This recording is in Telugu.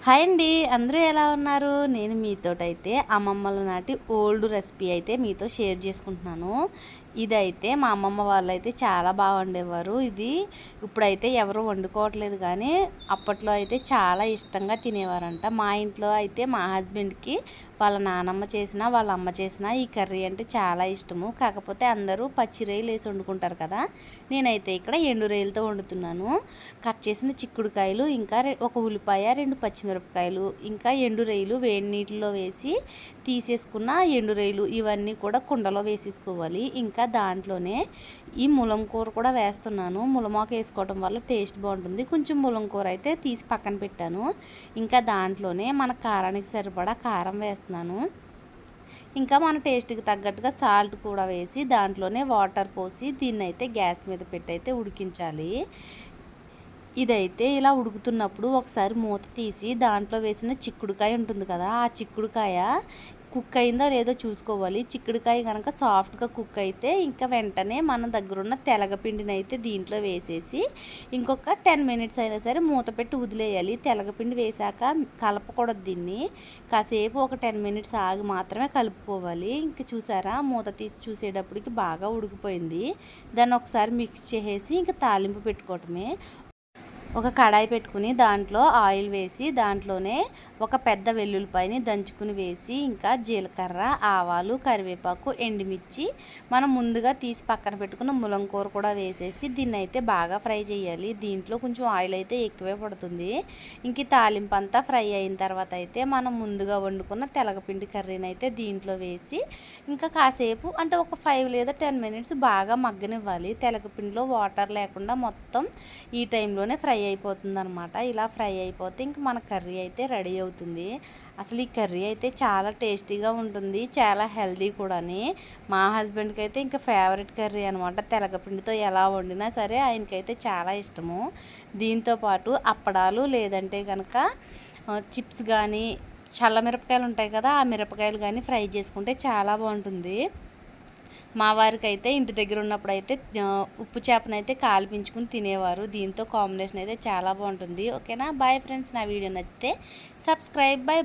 హాయ్ అండి, అందరూ ఎలా ఉన్నారు? నేను మీతోటైతే అమ్మమ్మల నాటి ఓల్డ్ రెసిపీ అయితే మీతో షేర్ చేసుకుంటున్నాను. ఇదైతే మా అమ్మమ్మ వాళ్ళైతే చాలా బాగా వండేవారు. ఇది ఇప్పుడైతే ఎవరు వండుకోవట్లేదు, కానీ అప్పట్లో అయితే చాలా ఇష్టంగా తినేవారంట. మా ఇంట్లో అయితే మా హస్బెండ్కి వాళ్ళ నానమ్మ చేసినా వాళ్ళ అమ్మ చేసినా ఈ కర్రీ అంటే చాలా ఇష్టము. కాకపోతే అందరూ పచ్చి రొయ్యలు వేసి వండుకుంటారు కదా, నేనైతే ఇక్కడ ఎండు రొయ్యలతో వండుతున్నాను. కట్ చేసిన చిక్కుడుకాయలు, ఇంకా ఒక ఉల్లిపాయ, 2 పచ్చిమిరపకాయలు, ఇంకా ఎండు రొయ్యలు వేడి నీటిలో వేసి తీసేసుకున్న ఎండు రొయ్యలు ఇవన్నీ కూడా కుండలో వేసేసుకోవాలి. ఇంకా దాంట్లోనే ఈ ములంకూర కూడా వేస్తున్నాను. ములమాకు వేసుకోవడం వల్ల టేస్ట్ బాగుంటుంది. కొంచెం ములంకూర అయితే తీసి పక్కన పెట్టాను. ఇంకా దాంట్లోనే మన కారానికి సరిపడా కారం వేస్తున్నాను. ఇంకా మన టేస్ట్కి తగ్గట్టుగా సాల్ట్ కూడా వేసి దాంట్లోనే వాటర్ పోసి దీన్ని అయితే గ్యాస్ మీద పెట్టి అయితే ఉడికించాలి. ఇదైతే ఇలా ఉడుకుతున్నప్పుడు ఒకసారి మూత తీసి దాంట్లో వేసిన చిక్కుడుకాయ ఉంటుంది కదా, ఆ చిక్కుడుకాయ కుక్ అయిందో లేదో చూసుకోవాలి. చిక్కుడుకాయ కనుక సాఫ్ట్గా కుక్ అయితే ఇంకా వెంటనే మన దగ్గరున్న తెలగపిండిని అయితే దీంట్లో వేసేసి ఇంకొక 10 మినిట్స్ అయినా సరే మూత పెట్టి వదిలేయాలి. తెలగపిండి వేసాక కలపకూడదు, దీన్ని కాసేపు ఒక 10 మినిట్స్ ఆగి మాత్రమే కలుపుకోవాలి. ఇంక చూసారా, మూత తీసి చూసేటప్పటికి బాగా ఉడికిపోయింది. దాన్ని ఒకసారి మిక్స్ చేసేసి ఇంకా తాలింపు పెట్టుకోవటమే. ఒక కడాయి పెట్టుకుని దాంట్లో ఆయిల్ వేసి దాంట్లోనే ఒక పెద్ద వెల్లుల్లిపాయని దంచుకుని వేసి ఇంకా జీలకర్ర, ఆవాలు, కరివేపాకు, ఎండుమిర్చి, మనం ముందుగా తీసి పక్కన పెట్టుకున్న ములంకూర కూడా వేసేసి దీన్ని అయితే బాగా ఫ్రై చేయాలి. దీంట్లో కొంచెం ఆయిల్ అయితే ఎక్కువే పడుతుంది. ఇంక తాలింపు అంతా ఫ్రై అయిన తర్వాత అయితే మనం ముందుగా వండుకున్న తెలగపిండి కర్రీని అయితే దీంట్లో వేసి ఇంకా కాసేపు అంటే ఒక 5 లేదా 10 మినిట్స్ బాగా మగ్గనివ్వాలి. తెలగపిండిలో వాటర్ లేకుండా మొత్తం ఈ టైంలోనే ఫ్రై అయిపోతుంది అనమాట. ఇలా ఫ్రై అయిపోతే ఇంక మన కర్రీ అయితే రెడీ అవుతుంది. అసలు ఈ కర్రీ అయితే చాలా టేస్టీగా ఉంటుంది, చాలా హెల్దీ కూడాని. మా హస్బెండ్కి అయితే ఇంకా ఫేవరెట్ కర్రీ అనమాట. తెలగపిండితో ఎలా వండినా సరే ఆయనకైతే చాలా ఇష్టము. దీంతోపాటు అప్పడాలు లేదంటే కనుక చిప్స్ కానీ, చల్ల మిరపకాయలు ఉంటాయి కదా, ఆ మిరపకాయలు కానీ ఫ్రై చేసుకుంటే చాలా బాగుంటుంది. మా వారికి అయితే ఇంటి దగ్గర ఉన్నప్పుడు అయితే ఉప్పు చేపనైతే కాల్పించుకుని తినేవారు. దీంతో కాంబినేషన్ అయితే చాలా బాగుంటుంది. ఓకేనా, బాయ్ ఫ్రెండ్స్. నా వీడియో నచ్చితే సబ్స్క్రైబ్. బాయ్.